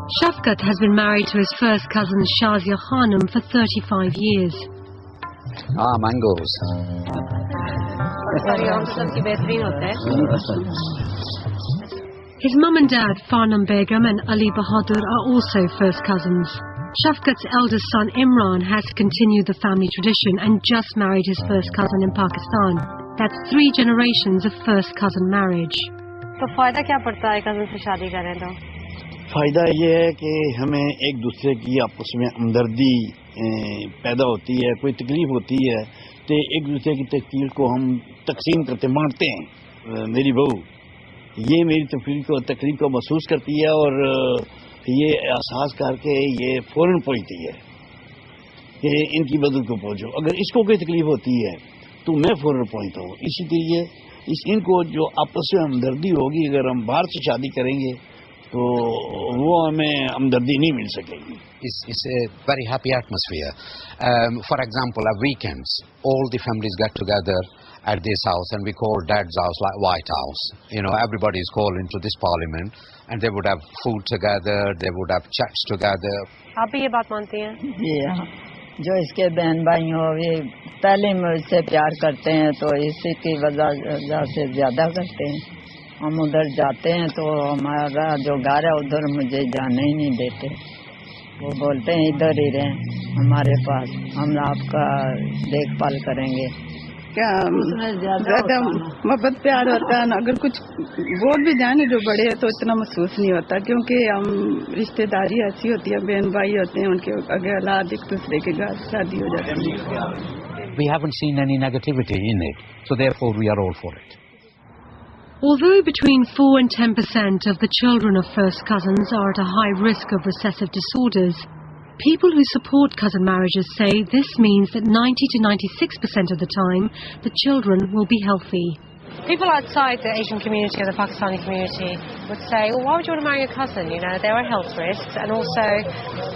Shafkat has been married to his first cousin Shazia Khanum for 35 years. Mangoes. His mum and dad, Farnam Begum and Ali Bahadur, are also first cousins. Shafkat's eldest son Imran has continued the family tradition and just married his first cousin in Pakistan. That's 3 generations of first cousin marriage. तो फायदा क्या पड़ता है cousin से शादी करें तो? फायदा ये है कि हमें एक दूसरे की आपस में हमदर्दी पैदा होती है, कोई तकलीफ होती है तो एक दूसरे की तकलीफ को हम तकसीम करते बांटते हैं। मेरी बहू ये मेरी तकलीफ को महसूस करती है और ये एहसास करके ये फौरन पहुंचती है कि इनकी मदद को पहुंचो। अगर इसको कोई तकलीफ होती है तो मैं फौरन पहुंचता हूँ। इसी तरीके इनको जो आपस में हमदर्दी होगी, अगर हम बाहर से शादी करेंगे तो वो हमें हमदर्दी नहीं मिल सकेगी। It's a very happy atmosphere. For example, at weekends, all the families get together at this house, and we call Dad's house like White House. You know, everybody is called into this parliament, and they would have food together, they would have chats together. आप भी ये बात मानती हैं? जी हाँ, जो इसके बहन भाई हो वे पहले मुझसे प्यार करते हैं तो इसी की वजह से ज्यादा करते हैं। हम उधर जाते हैं तो हमारा जो घर है उधर मुझे जाने ही नहीं देते। वो बोलते हैं इधर ही रहें हमारे पास, हम आपका देखभाल करेंगे। क्या ज्यादा मोहब्बत प्यार होता है ना, अगर कुछ बोल भी जाने जो बड़े हैं तो इतना महसूस नहीं होता, क्योंकि हम रिश्तेदारी ऐसी होती है, बहन भाई होते हैं, उनके अगर औलाद एक दूसरे के घर शादी हो जाती है। We haven't seen any negativity in it, so therefore we are all for it. Although between 4 and 10% of the children of first cousins are at a high risk of recessive disorders, people who support cousin marriages say this means that 90 to 96% of the time the children will be healthy. People outside the Asian community or the Pakistani community would say, well, why would you want to marry a cousin? You know, there are health risks, and also,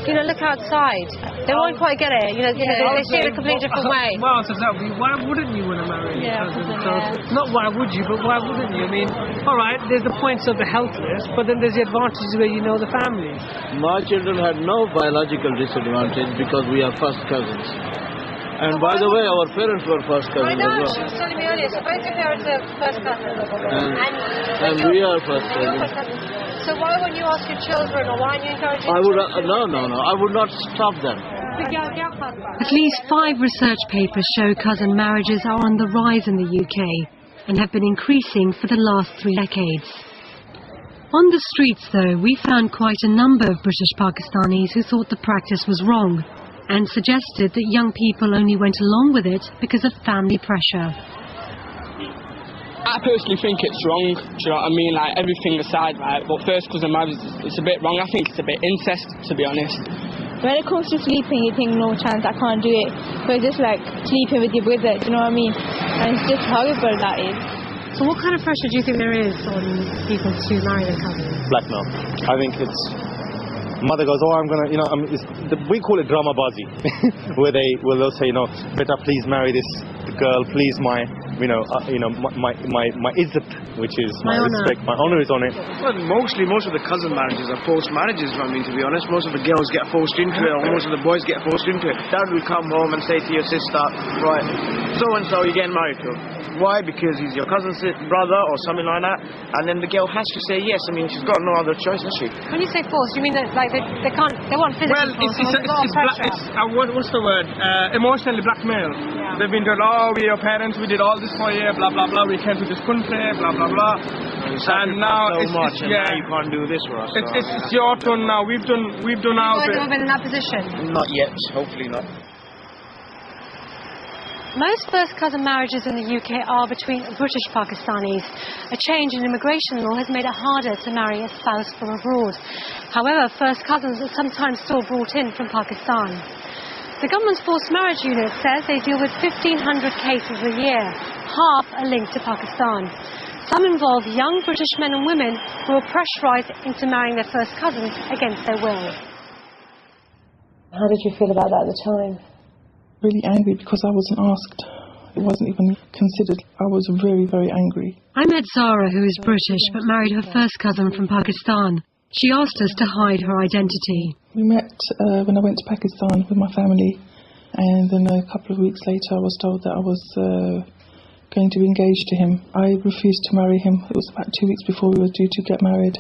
you know, look outside. They won't quite get it. You know, they see it a completely different way. Well, exactly. Why wouldn't you want to marry a cousin? So, not why would you, but why wouldn't you? I mean, all right, there's the points of the health risk, but then there's the advantages where you know the families. My children had no biological disadvantage because we are first cousins. And by the way, our parents were first cousins. I know, as well. she was telling me earlier, so both your parents are first cousins. And we are first cousins. So why wouldn't you ask your children, or why don't you encourage your children? No, I would not stop them. At least 5 research papers show cousin marriages are on the rise in the UK and have been increasing for the last 3 decades. On the streets, though, we found quite a number of British Pakistanis who thought the practice was wrong and suggested that young people only went along with it because of family pressure. I personally think it's wrong, do you know what I mean? Like, everything aside, right, but first cousin marriage, it's a bit wrong. I think it's a bit incest, to be honest. When it comes to sleeping, you think, no chance, I can't do it. But it's just like sleeping with your brother, do you know what I mean? And it's just horrible, that is. So what kind of pressure do you think there is on people to marry their cousins? Blackmail. I think it's... Mother goes, oh, I'm gonna, you know, we call it drama bazi, where they'll say, you know, beta, please marry this girl, please, my izzat, which is my respect, my honor is on it. Well, most of the cousin marriages are forced marriages. I mean, to be honest, most of the girls get forced into it, or most of the boys get forced into it. Dad will come home and say to your sister, right, so and so, you're getting married to. Why? Because he's your cousin's brother or something like that, and then the girl has to say yes. I mean, she's got no other choice, has she? When you say forced, you mean that like they want physical force? What's the word? Emotionally blackmail. Yeah. They've been told, oh, we're your parents, we did all this for you, blah blah blah. We came to this country, blah blah blah. And now now you can't do this for us. It's your turn now. We've done our bit. Have you ever been in that position? Not yet. Hopefully not. Most first cousin marriages in the UK are between British Pakistanis. A change in immigration law has made it harder to marry a spouse from abroad. However, first cousins are sometimes still brought in from Pakistan. The government's forced marriage unit says they deal with 1,500 cases a year. Half are linked to Pakistan. Some involve young British men and women who are pressurised into marrying their first cousins against their will. How did you feel about that at the time? Really angry because I wasn't asked. It wasn't even considered. I was very, very angry. I met Zara, who is British but married her first cousin from Pakistan. She asked us to hide her identity. We met when I went to Pakistan with my family, and then a couple of weeks later I was told that I was going to be engaged to him. I refused to marry him. It was about 2 weeks before we were due to get married.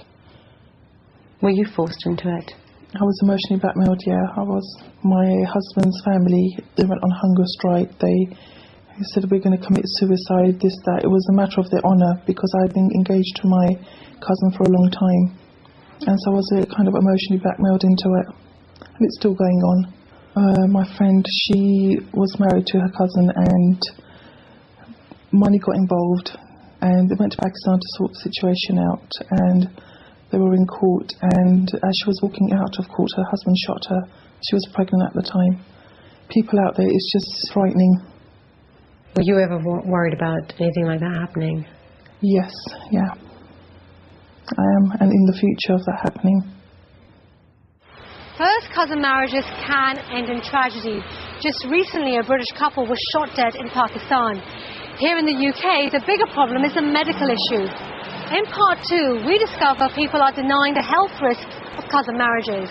Were you forced into it? I was emotionally blackmailed, yeah. I was. My husband's family, they went on hunger strike. They said we're going to commit suicide, this, that. It was a matter of their honour because I'd been engaged to my cousin for a long time. And so I was kind of emotionally blackmailed into it. And it's still going on. My friend, she was married to her cousin and money got involved. And they went to Pakistan to sort the situation out. And they were in court, and as she was walking out of court, her husband shot her. She was pregnant at the time. People out there, it's just frightening. Were you ever worried about anything like that happening? Yes, yeah. I am, and in the future of that happening. First cousin marriages can end in tragedy. Just recently, a British couple was shot dead in Pakistan. Here in the UK, the bigger problem is a medical issue. In part 2, we discover people are denying the health risks of cousin marriages.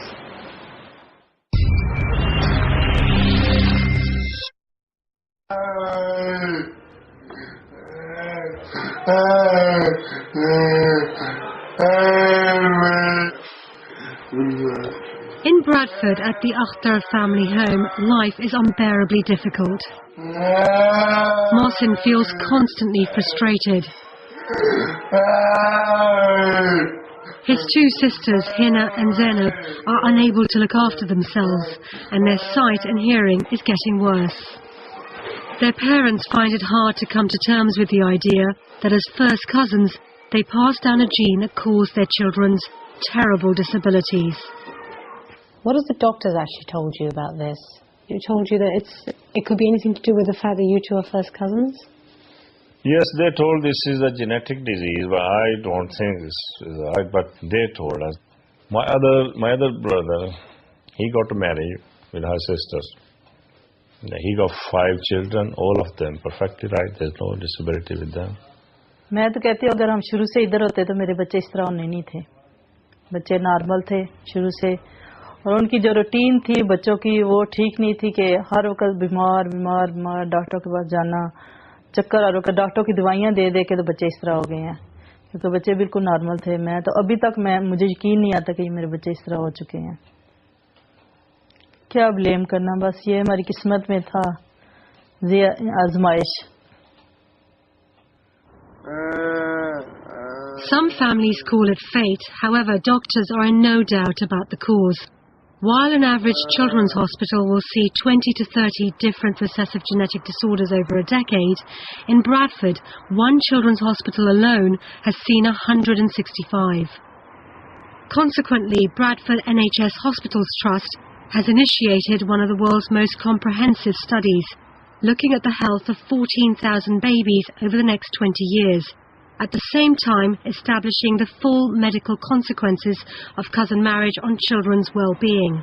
In Bradford, at the Akhtar family home, life is unbearably difficult. Mohsin feels constantly frustrated. His two sisters, Hina and Zainab, are unable to look after themselves, and their sight and hearing is getting worse. Their parents find it hard to come to terms with the idea that as first cousins, they pass down a gene that caused their children's terrible disabilities. What has the doctors actually told you about this? It told you that it could be anything to do with the fact that you two are first cousins? Yes, they told this is a genetic disease, but I don't think this is right, but they told us. My other brother, he got married with her sisters. He got 5 children, all of them perfectly right, there's no disability with them. मैं तो कहती हूँ अगर हम शुरू से इधर होते तो मेरे बच्चे इस तरह होने नहीं थे. बच्चे नॉर्मल थे शुरू से, और उनकी जो रूटीन थी बच्चों की वो ठीक नहीं थी कि हर वक्त बीमार बीमार बीमार डॉक्टर के पास जाना, चक्कर और डॉक्टर की दवाइयाँ दे दे के तो बच्चे इस तरह हो गए हैं, क्योंकि बच्चे बिल्कुल नॉर्मल थे. मैं तो अभी तक मुझे यकीन नहीं आता कि मेरे बच्चे इस तरह हो चुके हैं. क्या ब्लेम करना, बस ये हमारी किस्मत में था, ये आजमाइश. Some families call it fate. However, doctors are in no doubt about the cause. While an average children's hospital will see 20 to 30 different recessive genetic disorders over a decade, in Bradford, one children's hospital alone has seen 165. Consequently, Bradford NHS Hospitals Trust has initiated one of the world's most comprehensive studies, looking at the health of 14,000 babies over the next 20 years, at the same time establishing the full medical consequences of cousin marriage on children's well-being.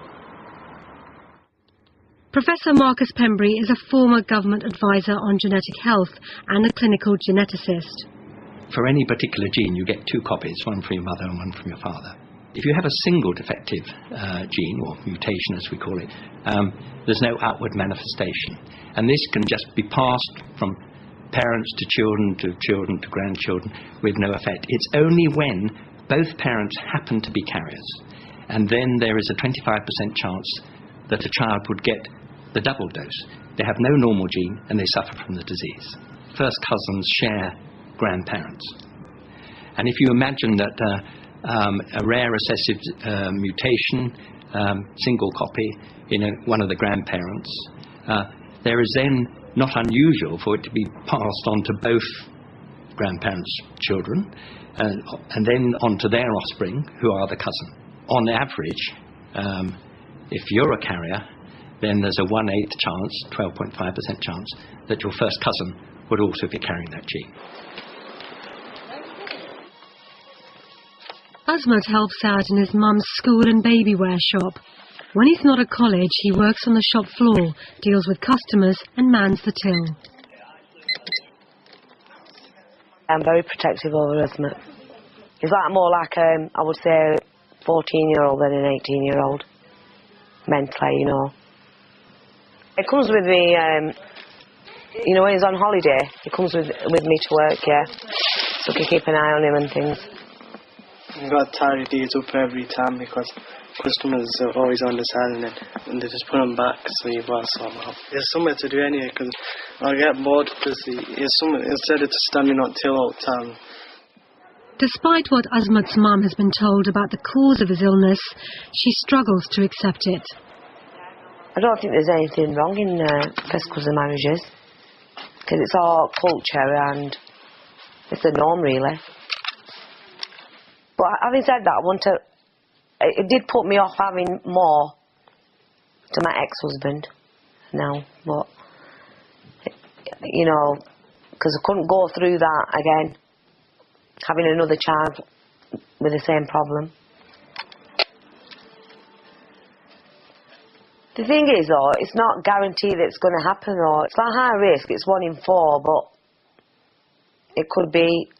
Professor Marcus Pembry is a former government advisor on genetic health and a clinical geneticist. For any particular gene, you get 2 copies, one from your mother and one from your father. If you have a single defective gene, or mutation as we call it, there's no outward manifestation. And this can just be passed from parents to children to children to grandchildren with no effect. It's only when both parents happen to be carriers, and then there is a 25% chance that a child would get the double dose. They have no normal gene and they suffer from the disease. First cousins share grandparents. And if you imagine that a rare recessive mutation, single copy in one of the grandparents, there is then not unusual for it to be passed on to both grandparents' children and then on to their offspring, who are the cousin. On average, if you're a carrier, then there's a 1/8 chance, 12.5% chance, that your first cousin would also be carrying that gene. Asmat helps out in his mum's school and baby wear shop. When he's not at college, he works on the shop floor, deals with customers and mans the till. I'm very protective over Asmat. He's more like, I would say, 14-year-old than an 18-year-old. Mentally, you know. It comes with me, you know, when he's on holiday, he comes with me to work, yeah. So I can keep an eye on him and things. You've got to tidy these up every time because customers are always understanding and they just put them back, so you've got to sort them out. There's something to do anyway because I get bored because instead of just standing on till all the time. Despite what Azmat's mum has been told about the cause of his illness, she struggles to accept it. I don't think there's anything wrong in first cousin marriages because it's all culture and it's the norm, really. But having said that, it did put me off having more to my ex-husband now, but, you know, because I couldn't go through that again, having another child with the same problem. The thing is, though, it's not guaranteed that it's going to happen, though. It's like high risk, it's 1 in 4, but it could be,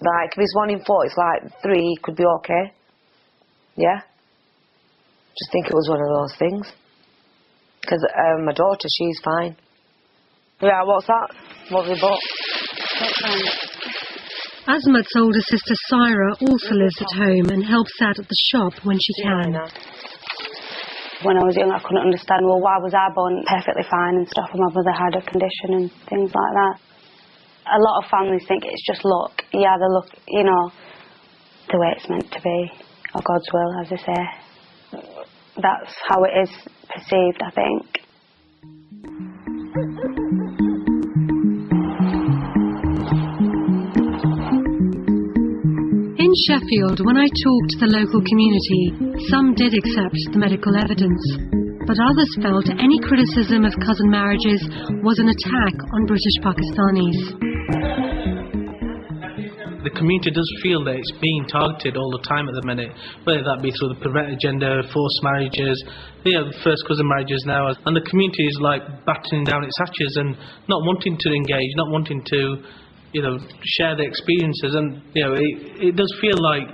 like, if it's 1 in 4, it's like 3, it could be okay. Yeah? Just think it was one of those things. Because my daughter, she's fine. Yeah, what's that? What's the book? Azmat's older sister Syra also lives at home and helps out at the shop when she can. When I was young, I couldn't understand, well, why was I born perfectly fine and stuff, and my brother had a condition and things like that. A lot of families think it's just luck. Yeah, the luck, you know, the way it's meant to be, or God's will, as I say. That's how it is perceived, I think. In Sheffield, when I talked to the local community, some did accept the medical evidence, but others felt any criticism of cousin marriages was an attack on British Pakistanis. The community does feel that it's being targeted all the time at the minute, whether that be through the prevent agenda, forced marriages, first cousin marriages now, and the community is like battening down its hatches and not wanting to engage, not wanting to share their experiences, and it does feel like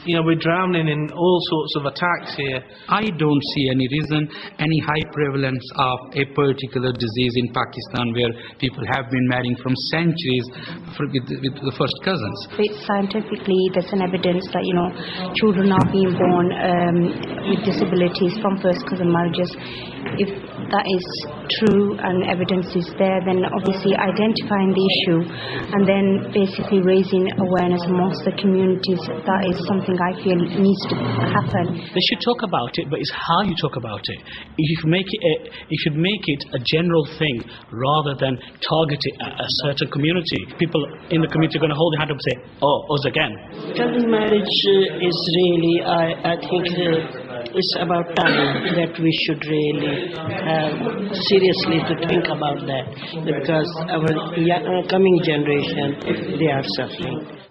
we're drowning in all sorts of attacks here. I don't see any reason, any high prevalence of a particular disease in Pakistan where people have been marrying from centuries with the first cousins. Scientifically, there's an evidence that children are being born with disabilities from first cousin marriages. If that is true and evidence is there, then obviously identifying the issue and then basically raising awareness amongst the communities, that is something I feel needs to happen. They should talk about it, but it's how you talk about it. You should make it a general thing rather than target it at a certain community. People in the community are going to hold their hand up and say, oh, us again. Cousin marriage is really, I think, it's about time that we should really seriously to think about that, because our coming generation, they are suffering.